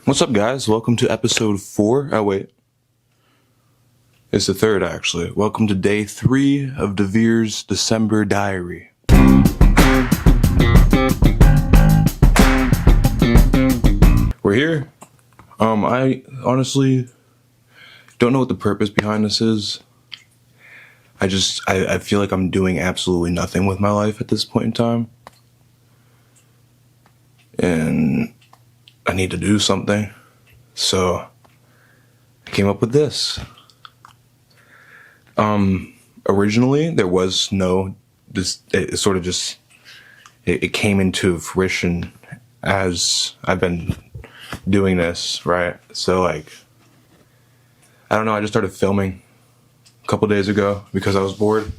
What's up, guys? Welcome to episode 4. Oh, wait. It's the 3rd, actually. Welcome to day 3 of Deverre's December diary. We're here. I honestly don't know what the purpose behind this is. I feel like I'm doing absolutely nothing with my life at this point in time. And I need to do something. So I came up with this. Originally there was it came into fruition as I've been doing this, right? So I don't know, I just started filming a couple days ago because I was bored.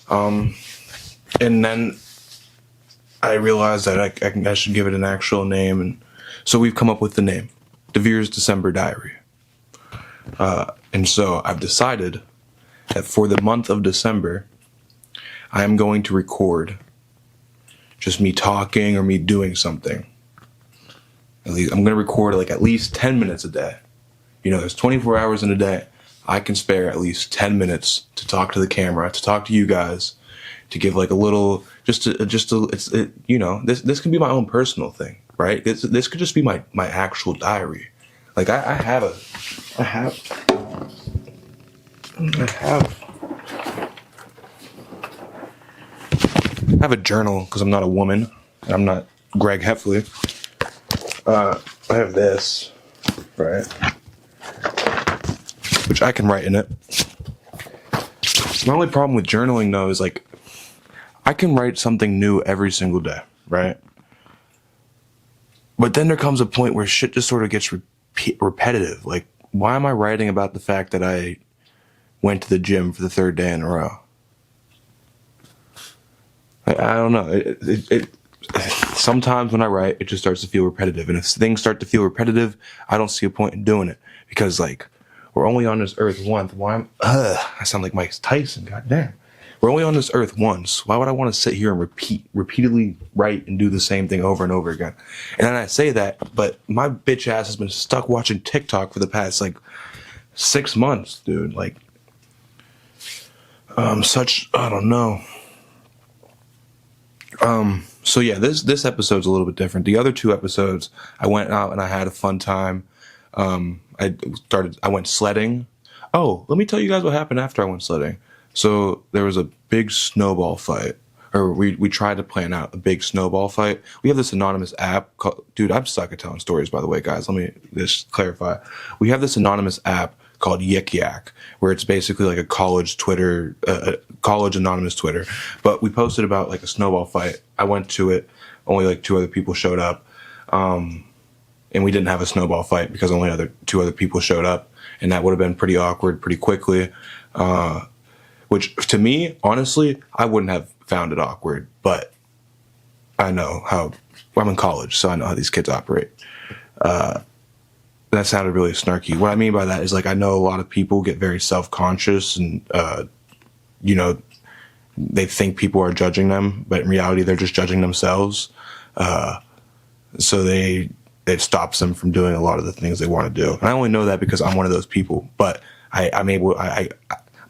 And then I realized that I should give it an actual name, and so we've come up with the name, Deverre's December Diary. And so I've decided that for the month of December, I am going to record just me talking or me doing something. At least I'm going to record at least 10 minutes a day. You know, there's 24 hours in a day. I can spare at least 10 minutes to talk to the camera, to talk to you guys, to give a little, this can be my own personal thing, right? This could just be my actual diary. I have a journal because I'm not a woman. And I'm not Greg Heffley. I have this, right? Which I can write in it. My only problem with journaling, though, is I can write something new every single day, right? But then there comes a point where shit just sort of gets repetitive. Why am I writing about the fact that I went to the gym for the 3rd day in a row? I don't know. Sometimes when I write, it just starts to feel repetitive. And if things start to feel repetitive, I don't see a point in doing it. Because, we're only on this earth once. I sound like Mike Tyson, goddamn. We're only on this earth once. Why would I want to sit here and repeatedly write and do the same thing over and over again? And then I say that, but my bitch ass has been stuck watching TikTok for the past, 6 months, dude. I don't know. So yeah, this episode's a little bit different. The other 2 episodes, I went out and I had a fun time. I went sledding. Oh, let me tell you guys what happened after I went sledding. So there was a big snowball fight, or we tried to plan out a big snowball fight. We have this anonymous app called, dude, I'm stuck at telling stories, by the way, guys. Let me just clarify. We have this anonymous app called Yik Yak, where it's basically a college Twitter, college anonymous Twitter. But we posted about a snowball fight. I went to it. Only 2 other people showed up. And we didn't have a snowball fight because only 2 other people showed up. And that would have been pretty awkward pretty quickly. Which, to me, honestly, I wouldn't have found it awkward. But I know how, I'm in college, so I know how these kids operate. That sounded really snarky. What I mean by that is, I know a lot of people get very self-conscious and, they think people are judging them, but in reality, they're just judging themselves. So it stops them from doing a lot of the things they want to do. And I only know that because I'm one of those people, but I'm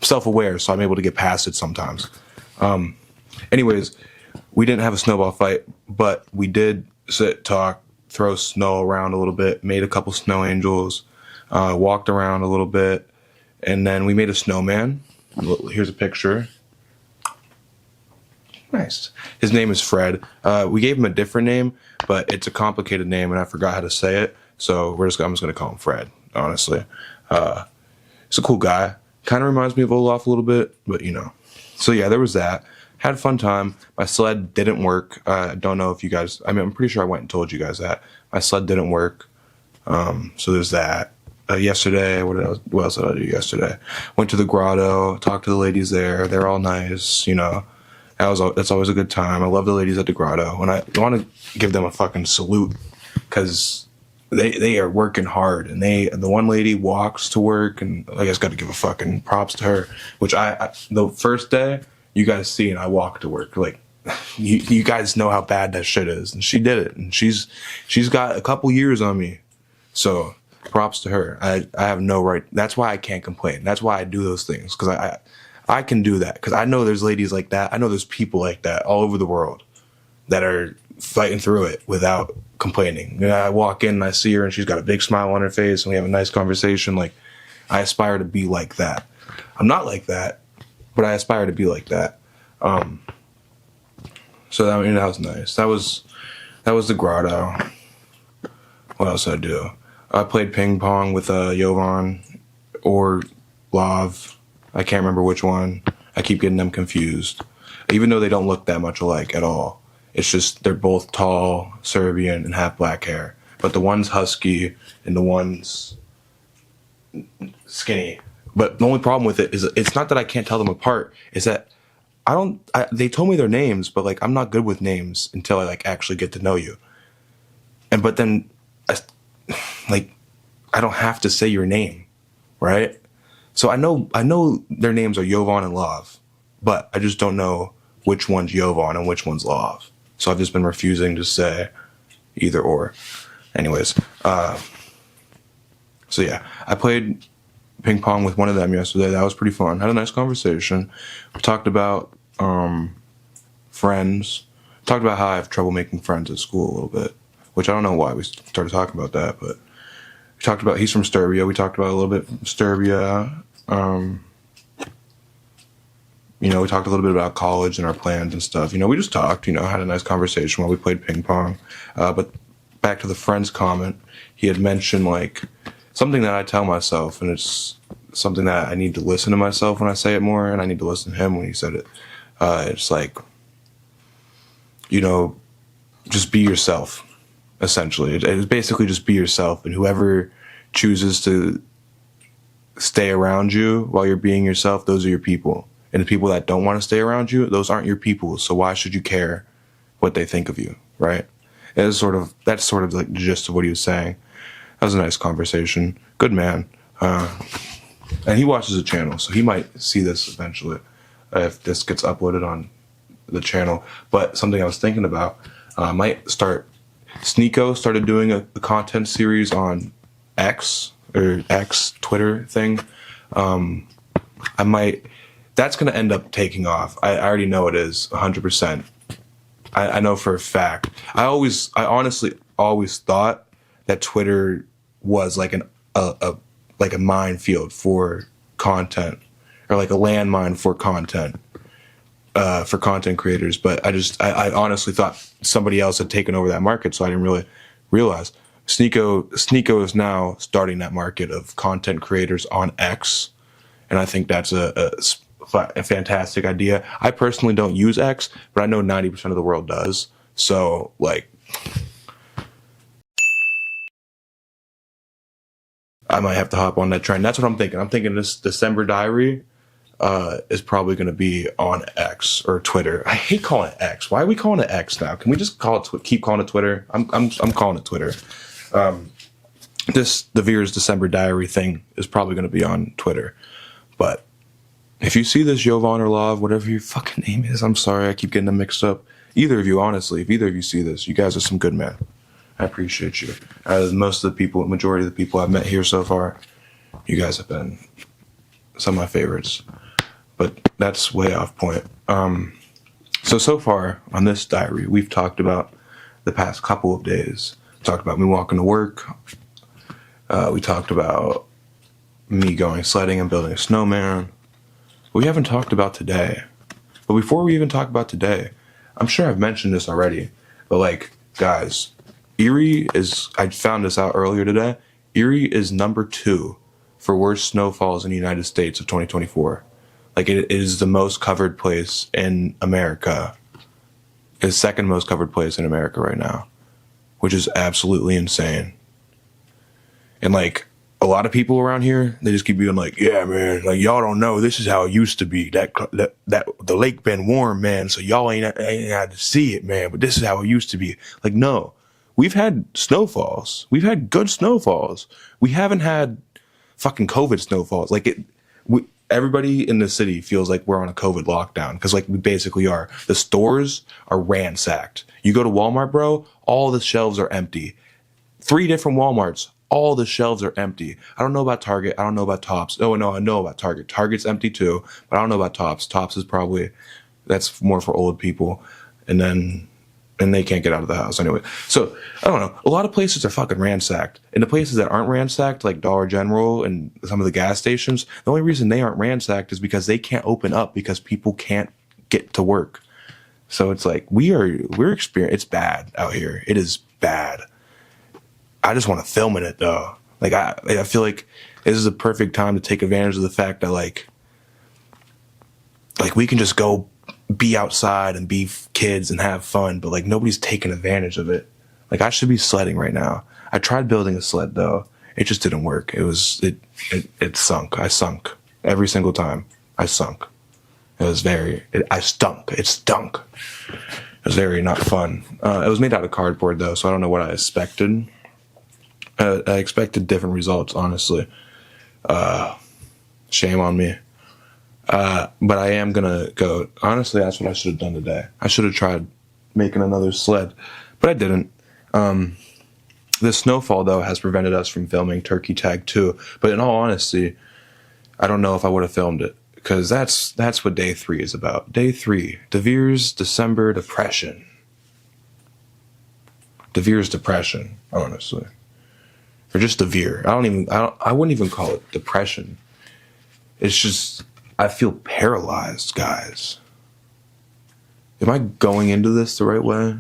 self-aware, so I'm able to get past it sometimes. Anyways, we didn't have a snowball fight, but we did sit, talk, throw snow around a little bit, made a couple snow angels, walked around a little bit, and then we made a snowman. Here's a picture. Nice. His name is Fred. We gave him a different name, but it's a complicated name, and I forgot how to say it, so I'm just going to call him Fred, honestly. He's a cool guy. Kind of reminds me of Olaf a little bit, but So yeah, there was that. Had a fun time. My sled didn't work. I don't know if you guys, I'm pretty sure I went and told you guys that. My sled didn't work. So there's that. Yesterday, what else did I do yesterday? Went to the grotto, talked to the ladies there. They're all nice, That's always a good time. I love the ladies at the grotto. And I want to give them a fucking salute because they are working hard, and the one lady walks to work, and I guess got to give a fucking props to her. Which the first day you guys see, and I walk to work you guys know how bad that shit is, and she did it, and she's got a couple years on me, So props to her. I have no right. That's why I can't complain. That's why I do those things, because I can do that, because I know there's ladies like that. I know there's people like that all over the world that are fighting through it without complaining. You know, I walk in and I see her and she's got a big smile on her face and we have a nice conversation. Like, I aspire to be like that. I'm not like that, but I aspire to be like that. So that, I mean, that was nice. That was the grotto. What else did I do? I played ping pong with Jovan or Lav. I can't remember which one. I keep getting them confused, even though they don't look that much alike at all. It's just they're both tall, Serbian, and have black hair. But the one's husky and the one's skinny. But the only problem with it is it's not that I can't tell them apart. It's that they told me their names, but like I'm not good with names until I like actually get to know you. But then, like, I don't have to say your name, right? So I know their names are Jovan and Lav, but I just don't know which one's Jovan and which one's Lav. So I've just been refusing to say either or. Anyways, so yeah, I played ping pong with one of them yesterday. That was pretty fun. Had a nice conversation. We talked about friends. Talked about how I have trouble making friends at school a little bit, which I don't know why we started talking about that, but we talked about, he's from Serbia. We talked about a little bit from Serbia. You know, we talked a little bit about college and our plans and stuff. You know, we just talked, you know, had a nice conversation while we played ping pong. But back to the friend's comment, he had mentioned, like, something that I tell myself, and it's something that I need to listen to myself when I say it more, and I need to listen to him when he said it. It's like, you know, just be yourself, essentially. It's basically just be yourself, and whoever chooses to stay around you while you're being yourself, those are your people. And the people that don't want to stay around you, those aren't your people. So why should you care what they think of you, right? That's sort of like the gist of what he was saying. That was a nice conversation. Good man. And he watches the channel, so he might see this eventually if this gets uploaded on the channel. But something I was thinking about, might start. Sneeko started doing a content series on X, or X, Twitter thing. That's going to end up taking off. I already know it is 100%. I know for a fact. I honestly always thought that Twitter was like a minefield for content, or like a landmine for content creators. But I honestly thought somebody else had taken over that market, so I didn't really realize. Sneeko is now starting that market of content creators on X, and I think that's a fantastic idea. I personally don't use X, but I know 90% of the world does. So, like, I might have to hop on that trend. That's what I'm thinking. I'm thinking this December diary is probably going to be on X or Twitter. I hate calling it X. Why are we calling it X now? Can we just keep calling it Twitter? I'm calling it Twitter. This Deverre's December diary thing is probably going to be on Twitter. But if you see this, Jovan or Lav, whatever your fucking name is, I'm sorry, I keep getting them mixed up. Either of you, honestly, if either of you see this, you guys are some good men. I appreciate you. Majority of the people I've met here so far, you guys have been some of my favorites. But that's way off point. So far on this diary, we've talked about the past couple of days. We talked about me walking to work. We talked about me going sledding and building a snowman. But we haven't talked about today. But before we even talk about today, I'm sure I've mentioned this already, but like, guys, I found this out earlier today, Erie is number 2 for worst snowfalls in the United States of 2024. Like, it is the most covered place in America. It's second most covered place in America right now, which is absolutely insane. And like, a lot of people around here, they just keep being like, yeah, man, like, y'all don't know, this is how it used to be. That the lake been warm, man, so y'all ain't had to see it, man, but this is how it used to be. Like, no, we've had snowfalls. We've had good snowfalls. We haven't had fucking COVID snowfalls. Like, everybody in the city feels like we're on a COVID lockdown, because like, we basically are. The stores are ransacked. You go to Walmart, bro, all the shelves are empty. 3 different Walmarts, all the shelves are empty. I don't know about Target. I don't know about Tops. Oh, no, I know about Target. Target's empty too, but I don't know about Tops. Tops is probably, that's more for old people. And they can't get out of the house anyway. So, I don't know. A lot of places are fucking ransacked. And the places that aren't ransacked, like Dollar General and some of the gas stations, the only reason they aren't ransacked is because they can't open up because people can't get to work. So it's like, we're experiencing, it's bad out here. It is bad. I just want to film in it though. Like I feel like this is a perfect time to take advantage of the fact that like we can just go be outside and be kids and have fun, but like nobody's taking advantage of it. Like I should be sledding right now. I tried building a sled though. It just didn't work. It sunk. I sunk every single time. I sunk. I stunk. It stunk. It was very not fun. It was made out of cardboard though, so I don't know what I expected. I expected different results, honestly. Shame on me. But I am gonna go. Honestly, that's what I should have done today. I should have tried making another sled, but I didn't. The snowfall, though, has prevented us from filming Turkey Tag 2. But in all honesty, I don't know if I would have filmed it. Because that's what day 3 is about. Day 3, Deverre's December depression. Deverre's depression, honestly. Or just Deverre. I wouldn't even call it depression. It's just, I feel paralyzed, guys. Am I going into this the right way?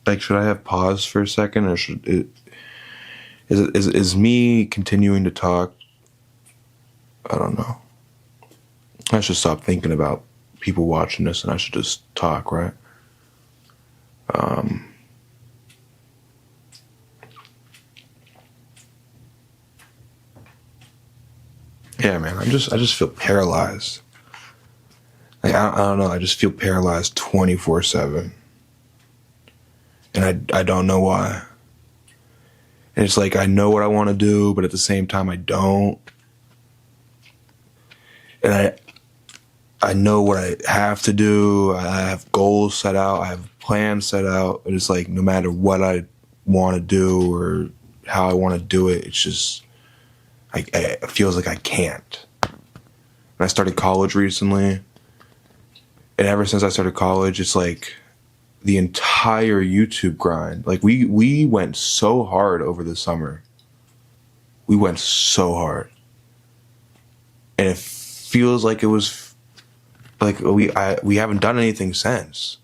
Like, should I have paused for a second, or should it? Is me continuing to talk? I don't know. I should stop thinking about people watching this, and I should just talk, right? Yeah, man. I just feel paralyzed. Like, I don't know. I just feel paralyzed 24/7, and I don't know why. And it's like I know what I want to do, but at the same time I don't. And I know what I have to do. I have goals set out. I have plans set out. And it's like no matter what I want to do or how I want to do it, it's just it feels like I can't. And I started college recently. And ever since I started college, it's like the entire YouTube grind. Like we went so hard over the summer. We went so hard. And it feels like it was like we haven't done anything since.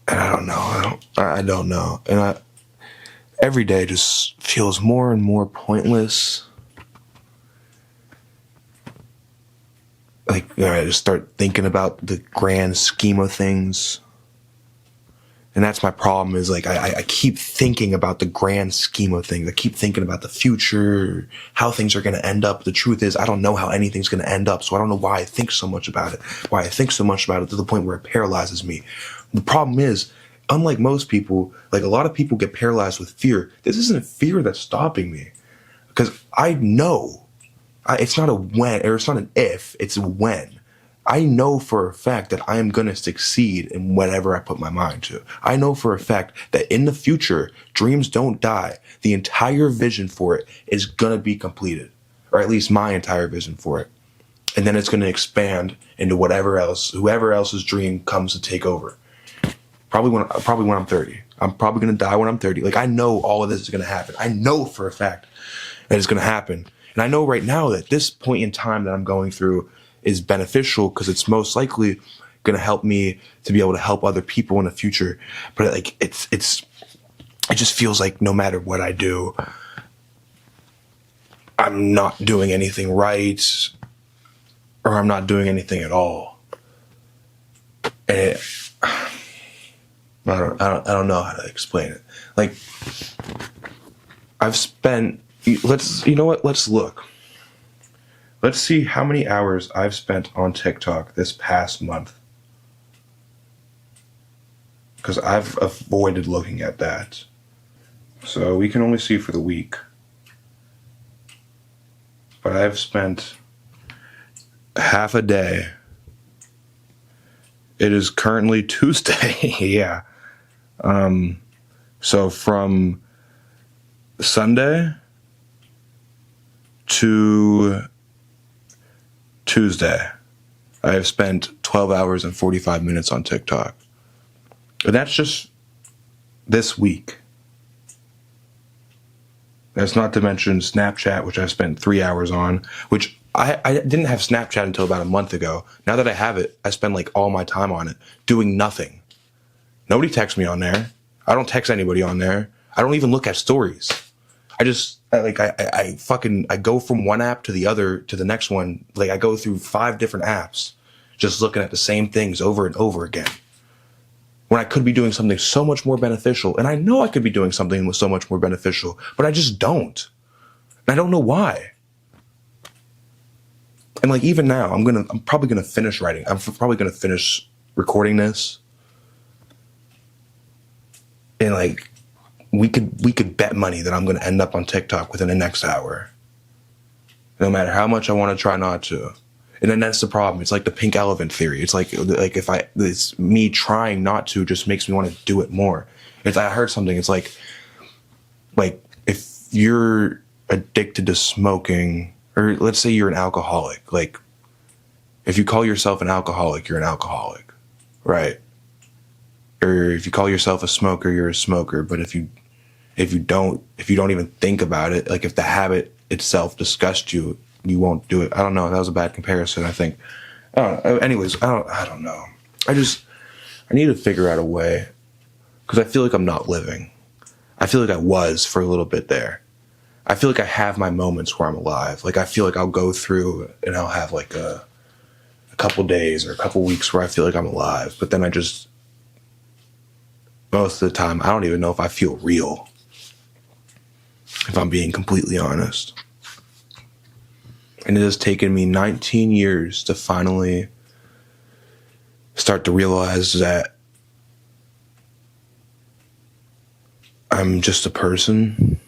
And I don't know. I don't know. And every day just feels more and more pointless. Like, I just start thinking about the grand scheme of things. And that's my problem is like, I keep thinking about the grand scheme of things. I keep thinking about the future, how things are going to end up. The truth is, I don't know how anything's going to end up. So I don't know why I think so much about it. Why I think so much about it to the point where it paralyzes me. The problem is, unlike most people, like a lot of people get paralyzed with fear. This isn't fear that's stopping me. Because I know. It's not a when, or it's not an if, it's a when. I know for a fact that I am going to succeed in whatever I put my mind to. I know for a fact that in the future, dreams don't die. The entire vision for it is going to be completed, or at least my entire vision for it. And then it's going to expand into whoever else's dream comes to take over. Probably when I'm 30. I'm probably going to die when I'm 30. Like, I know all of this is going to happen. I know for a fact that it's going to happen. And I know right now that this point in time that I'm going through is beneficial because it's most likely going to help me to be able to help other people in the future. But like it just feels like no matter what I do, I'm not doing anything right, or I'm not doing anything at all. And I don't know how to explain it. Like, I've spent. You know what? Let's look. Let's see how many hours I've spent on TikTok this past month. Because I've avoided looking at that. So we can only see for the week. But I've spent half a day. It is currently Tuesday. Yeah. So from Sunday to Tuesday, I have spent 12 hours and 45 minutes on TikTok. And that's just this week. That's not to mention Snapchat, which I spent 3 hours on, which I didn't have Snapchat until about a month ago. Now that I have it, I spend like all my time on it, doing nothing. Nobody texts me on there. I don't text anybody on there. I don't even look at stories. I go from one app to the other, to the next one. Like, I go through 5 different apps, just looking at the same things over and over again. When I could be doing something so much more beneficial, and I know I could be doing something so much more beneficial, but I just don't. And I don't know why. And like, even now, I'm probably gonna finish writing. I'm probably gonna finish recording this. And like, we could bet money that I'm gonna end up on TikTok within the next hour. No matter how much I want to try not to. And then that's the problem. It's like the pink elephant theory. It's like it's me trying not to just makes me want to do it more. I heard something. It's like if you're addicted to smoking, or let's say you're an alcoholic. Like, if you call yourself an alcoholic, you're an alcoholic, right? Or if you call yourself a smoker, you're a smoker. But if you don't even think about it, like if the habit itself disgusts you, you won't do it. I don't know. That was a bad comparison, I think. I don't know. Anyways, I don't know. I need to figure out a way, because I feel like I'm not living. I feel like I was for a little bit there. I feel like I have my moments where I'm alive. Like, I feel like I'll go through and I'll have like a couple days or a couple weeks where I feel like I'm alive. But then most of the time, I don't even know if I feel real, if I'm being completely honest. And it has taken me 19 years to finally start to realize that I'm just a person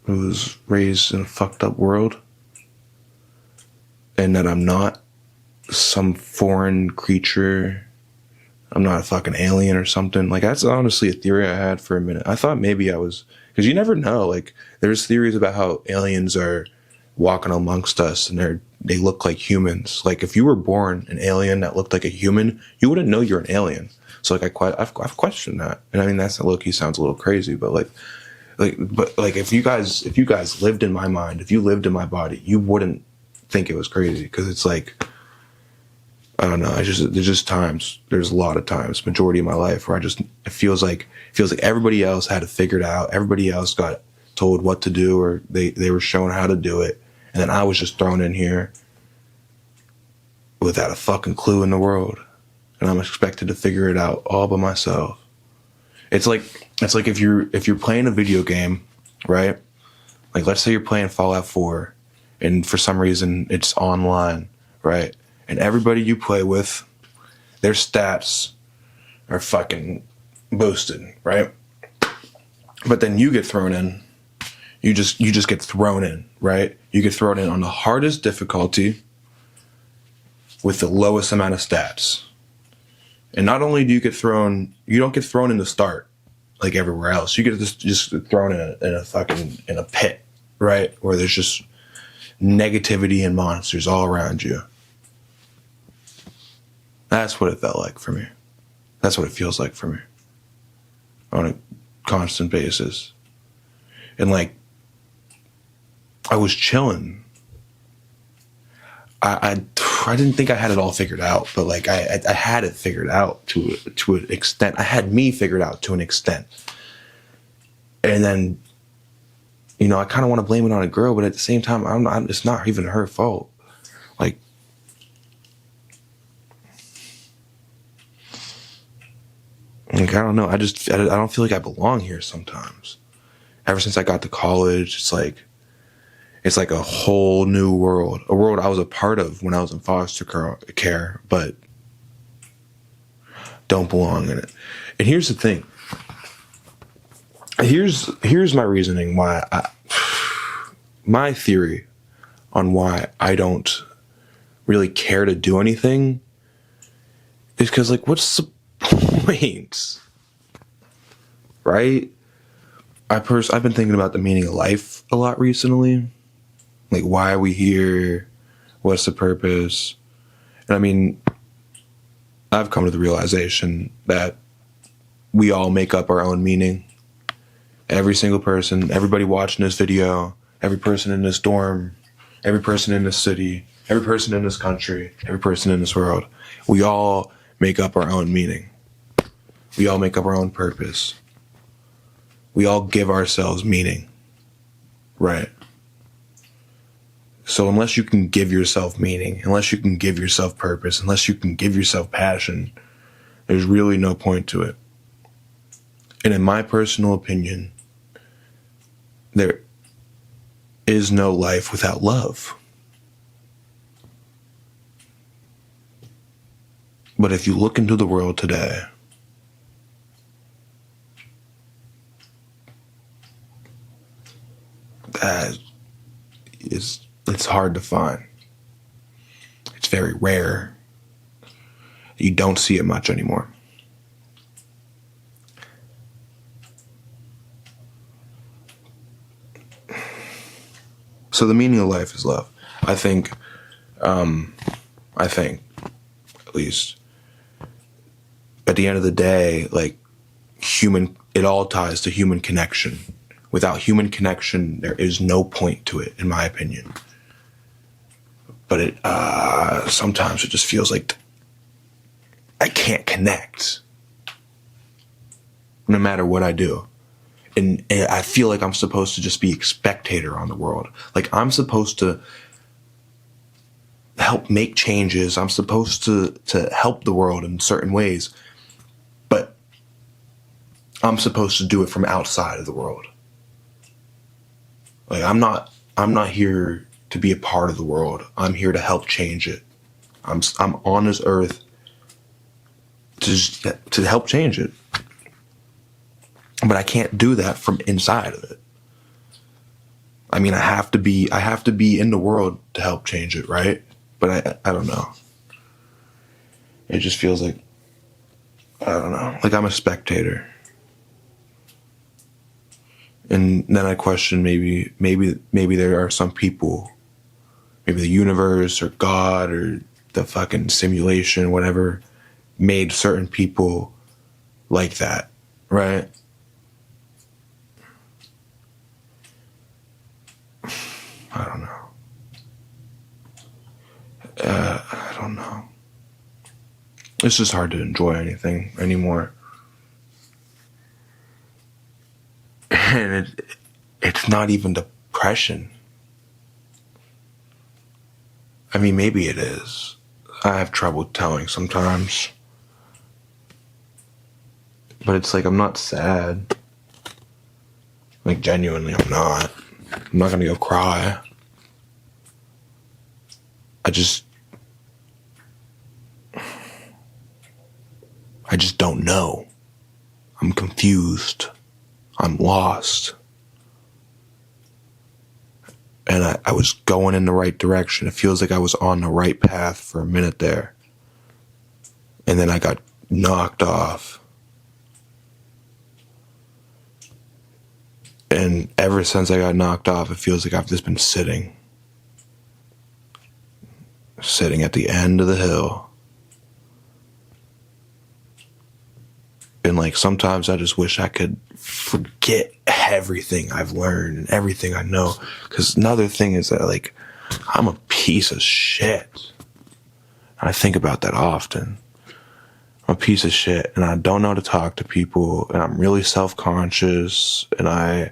who was raised in a fucked up world, and that I'm not some foreign creature. I'm not a fucking alien or something. Like, that's honestly a theory I had for a minute. I thought maybe I was, because you never know. Like, there's theories about how aliens are walking amongst us and they look like humans. Like, if you were born an alien that looked like a human, you wouldn't know you're an alien. So like, I've questioned that. And I mean, that's low-key sounds a little crazy, but if you guys lived in my mind, if you lived in my body, you wouldn't think it was crazy. Because it's like, I don't know. There's a lot of times, majority of my life, where it feels like everybody else had it figured out. Everybody else got told what to do, or they were shown how to do it. And then I was just thrown in here without a fucking clue in the world. And I'm expected to figure it out all by myself. It's like if you're playing a video game, right? Like, let's say you're playing Fallout 4, and for some reason it's online, right? And everybody you play with, their stats are fucking boosted, right? But then you get thrown in. You just get thrown in, right? You get thrown in on the hardest difficulty with the lowest amount of stats. And not only do you don't get thrown in the start like everywhere else. You get just thrown in a pit, right? Where there's just negativity and monsters all around you. That's what it felt like for me. That's what it feels like for me on a constant basis. And like, I was chilling. I didn't think I had it all figured out, but like I had it figured out to an extent. I had me figured out to an extent. And then, I kind of want to blame it on a girl, but at the same time, it's not even her fault. Like, I don't know. I don't feel like I belong here sometimes. Ever since I got to college, it's like a whole new world. A world I was a part of when I was in foster care, but don't belong in it. And here's the thing. Here's my reasoning my theory on why I don't really care to do anything is because, like, what's the point? Right? I've been thinking about the meaning of life a lot recently. Like, why are we here? What's the purpose? And I mean, I've come to the realization that we all make up our own meaning. Every single person, everybody watching this video, every person in this dorm, every person in this city, every person in this country, every person in this world, we all make up our own meaning. We all make up our own purpose. We all give ourselves meaning, right? So unless you can give yourself meaning, unless you can give yourself purpose, unless you can give yourself passion, there's really no point to it. And in my personal opinion, there is no life without love. But if you look into the world today, it's hard to find. It's very rare. You don't see it much anymore. So the meaning of life is love. I think, at least, at the end of the day, like, it all ties to human connection. Without human connection, there is no point to it, in my opinion. But sometimes it just feels like I can't connect, no matter what I do. And I feel like I'm supposed to just be a spectator on the world. Like, I'm supposed to help make changes. I'm supposed to help the world in certain ways. But I'm supposed to do it from outside of the world. Like, I'm not here to be a part of the world. I'm here to help change it. I'm on this earth to help change it. But I can't do that from inside of it. I mean, I have to be in the world to help change it, right? But I don't know. It just feels like, I don't know, like I'm a spectator. And then I question maybe there are some people, maybe the universe or God or the fucking simulation, whatever, made certain people like that, right? I don't know. I don't know. It's just hard to enjoy anything anymore. And it's not even depression. I mean, maybe it is. I have trouble telling sometimes. But it's like, I'm not sad. Like, genuinely, I'm not. I'm not gonna go cry. I just don't know. I'm confused. I'm lost. And I was going in the right direction. It feels like I was on the right path for a minute there. And then I got knocked off. And ever since I got knocked off, it feels like I've just been sitting at the end of the hill. And like, sometimes I just wish I could forget everything I've learned and everything I know. Because another thing is that, like, I'm a piece of shit. And I think about that often. I'm a piece of shit, and I don't know how to talk to people, and I'm really self-conscious, and I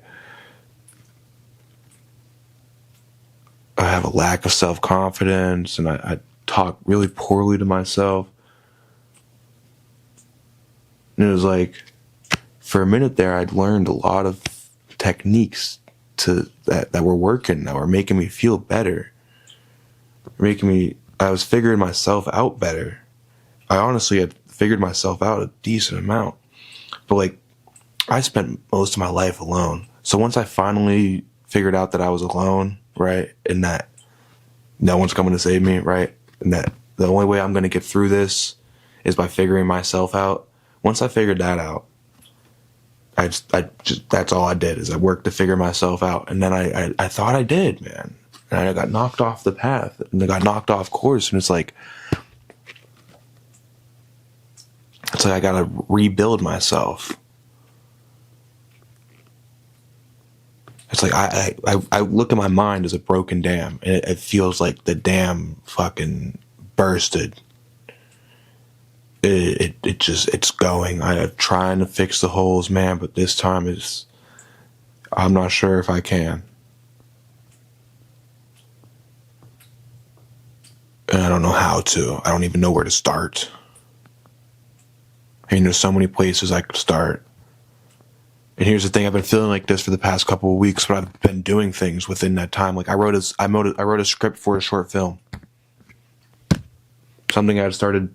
have a lack of self-confidence, and I talk really poorly to myself. And it was like, for a minute there, I'd learned a lot of techniques that were working, that were making me feel better. I was figuring myself out better. I honestly had figured myself out a decent amount. But like, I spent most of my life alone. So once I finally figured out that I was alone, right, and that no one's coming to save me, right, and that the only way I'm going to get through this is by figuring myself out. Once I figured that out, that's all I did, is I worked to figure myself out. And then I thought I did, man. And I got knocked off the path, and I got knocked off course. And it's like I gotta rebuild myself. It's like I look at my mind as a broken dam, and it feels like the dam fucking bursted. It's going. I'm trying to fix the holes, man, but this time I'm not sure if I can. And I don't know how to. I don't even know where to start. I mean, there's so many places I could start. And here's the thing, I've been feeling like this for the past couple of weeks, but I've been doing things within that time. Like I wrote a script for a short film. Something I had started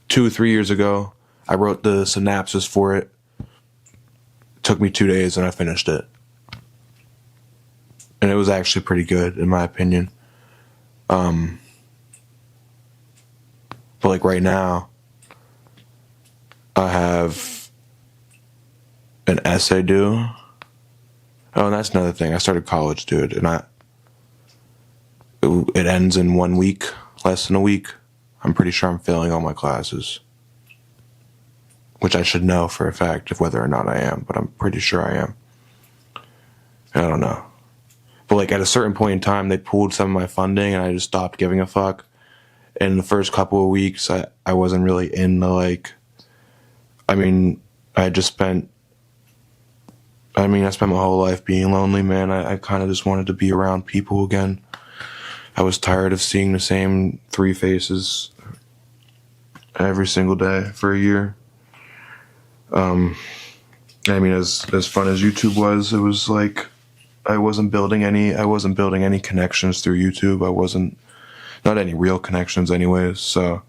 2 or 3 years ago. I wrote the synopsis for it. It took me 2 days and I finished it. And it was actually pretty good, in my opinion. But like right now, I have an essay due. Oh, and that's another thing. I started college, dude, and it ends in 1 week, less than a week. I'm pretty sure I'm failing all my classes, which I should know for a fact of whether or not I am, but I'm pretty sure I am. I don't know. But like at a certain point in time, they pulled some of my funding and I just stopped giving a fuck. And the first couple of weeks, I wasn't really in the like, I spent my whole life being lonely, man. I kind of just wanted to be around people again. I was tired of seeing the same 3 faces every single day for a year. As fun as YouTube was, it was like I wasn't building any connections through YouTube. Not any real connections anyways. So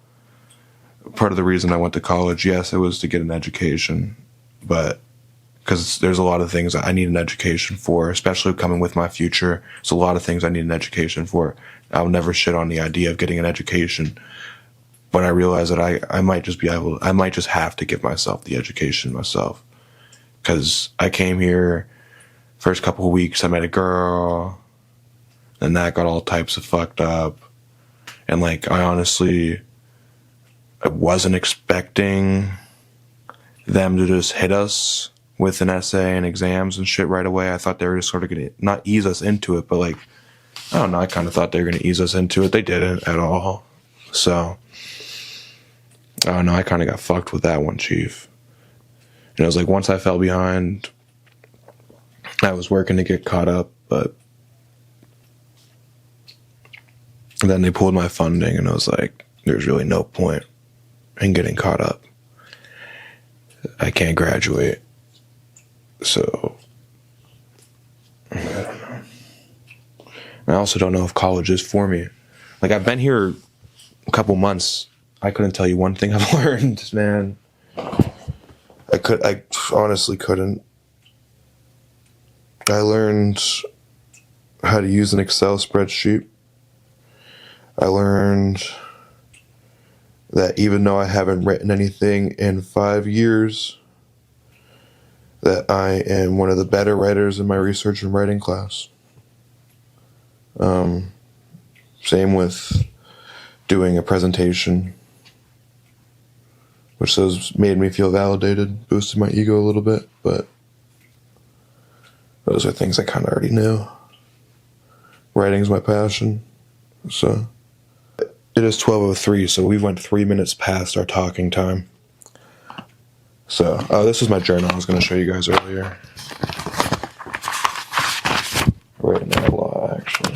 part of the reason I went to college, yes, it was to get an education, but because there's a lot of things I need an education for, especially coming with my future. There's a lot of things I need an education for. I'll never shit on the idea of getting an education, but I realize that I might just have to give myself the education myself. Because I came here, first couple of weeks, I met a girl, and that got all types of fucked up. And like, I wasn't expecting them to just hit us with an essay and exams and shit right away. I thought they were just sort of going to not ease us into it, but like, I don't know, I kind of thought they were going to ease us into it. They didn't at all. So, I don't know, I kind of got fucked with that one, Chief. And it was like, once I fell behind, I was working to get caught up, but then they pulled my funding and I was like, there's really no point in getting caught up. I can't graduate. So, I don't know. I also don't know if college is for me. Like, I've been here a couple months. I couldn't tell you one thing I've learned, man. I honestly couldn't. I learned how to use an Excel spreadsheet. I learned that even though I haven't written anything in 5 years, that I am one of the better writers in my research and writing class. Same with doing a presentation, which made me feel validated, boosted my ego a little bit, but those are things I kind of already knew. Writing's my passion, so. It is 12:03, so we went 3 minutes past our talking time. So, this is my journal I was going to show you guys earlier. Right now, law, actually.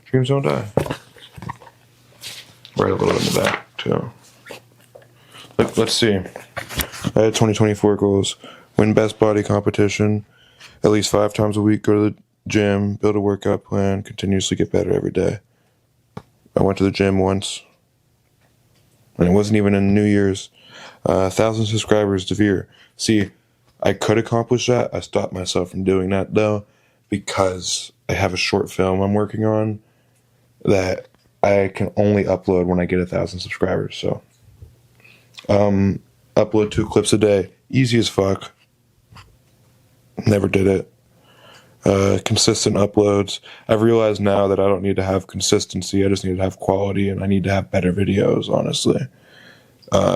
Dreams don't die. Write a little in the back, too. Let's see. I had 2024 goals. Win best body competition. At least 5 times a week. Go to the gym. Build a workout plan. Continuously get better every day. I went to the gym once. And it wasn't even in New Year's. 1,000 subscribers, Deverre. See, I could accomplish that. I stopped myself from doing that, though, because I have a short film I'm working on that I can only upload when I get 1,000 subscribers. So, upload 2 clips a day. Easy as fuck. Never did it. Consistent uploads. I've realized now that I don't need to have consistency. I just need to have quality, and I need to have better videos, honestly.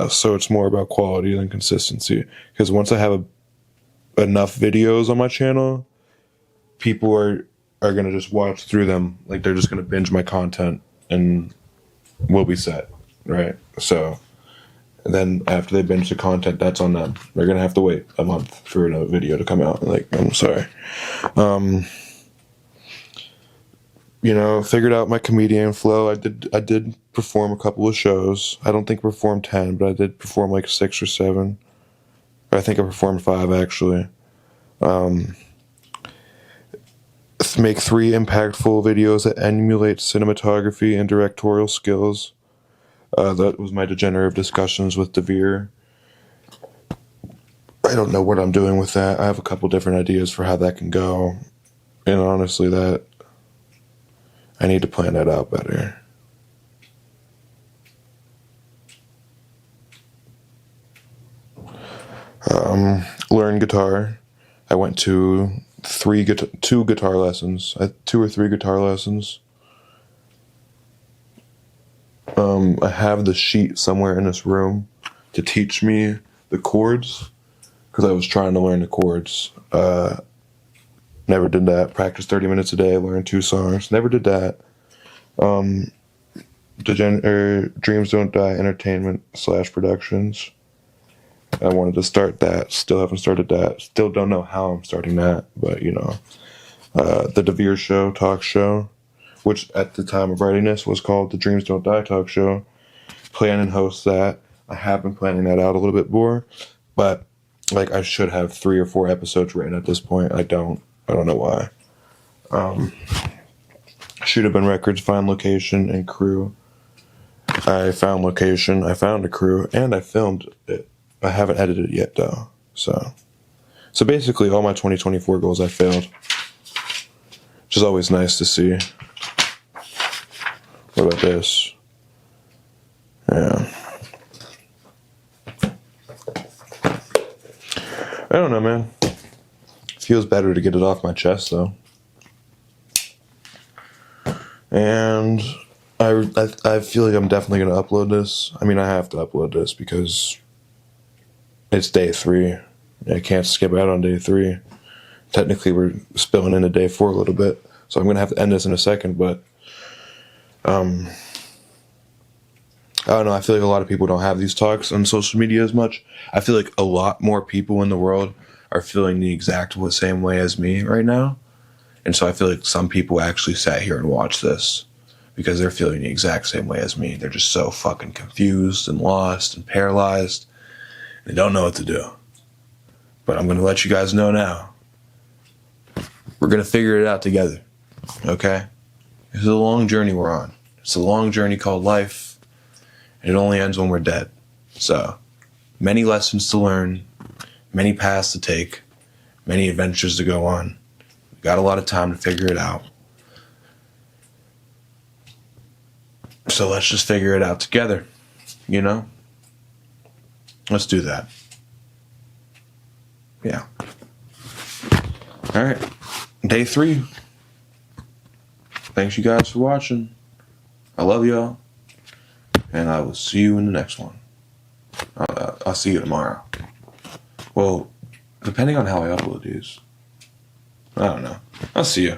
So it's more about quality than consistency. Because once I have enough videos on my channel, people are going to just watch through them. Like, they're just going to binge my content, and we'll be set, right? So then after they binge the content, that's on them. They're going to have to wait a month for a video to come out. Like, I'm sorry. Figured out my comedian flow. I did perform a couple of shows. I don't think I performed 10, but I did perform like 6 or 7. I think I performed 5, actually. Make 3 impactful videos that emulate cinematography and directorial skills. That was my degenerative discussions with Deverre. I don't know what I'm doing with that. I have a couple different ideas for how that can go. And honestly, that I need to plan that out better. Learn guitar. I went to 2 guitar lessons. 2 or 3 guitar lessons. I have the sheet somewhere in this room to teach me the chords, because I was trying to learn the chords. Never did that. Practice 30 minutes a day, learn 2 songs. Never did that. Dreams Don't Die Entertainment / Productions. I wanted to start that. Still haven't started that. Still don't know how I'm starting that, but the Deverre Show talk show, which at the time of writing this was called the Dreams Don't Die talk show. Plan and host that. I have been planning that out a little bit more, but like, I should have 3 or 4 episodes written at this point. I don't know why. Should have been records, find location and crew. I found location, I found a crew, and I filmed it. I haven't edited it yet though. So basically all my 2024 goals I failed. Which is always nice to see. What about this? Yeah. I don't know, man. Feels better to get it off my chest though. And I feel like I'm definitely going to upload this. I mean, I have to upload this because it's day 3. I can't skip out on day 3. Technically, we're spilling into day 4 a little bit, so I'm going to have to end this in a second, but I don't know, I feel like a lot of people don't have these talks on social media as much. I feel like a lot more people in the world are feeling the exact same way as me right now. And so I feel like some people actually sat here and watched this because they're feeling the exact same way as me. They're just so fucking confused and lost and paralyzed. They don't know what to do. But I'm going to let you guys know now. We're going to figure it out together. Okay? This is a long journey we're on. It's a long journey called life. And it only ends when we're dead. So, many lessons to learn. Many paths to take. Many adventures to go on. We've got a lot of time to figure it out. So let's just figure it out together. You know? Let's do that. Yeah. Alright. Day 3. Thanks you guys for watching. I love y'all. And I will see you in the next one. I'll see you tomorrow. Well, depending on how I upload these. I don't know. I'll see you.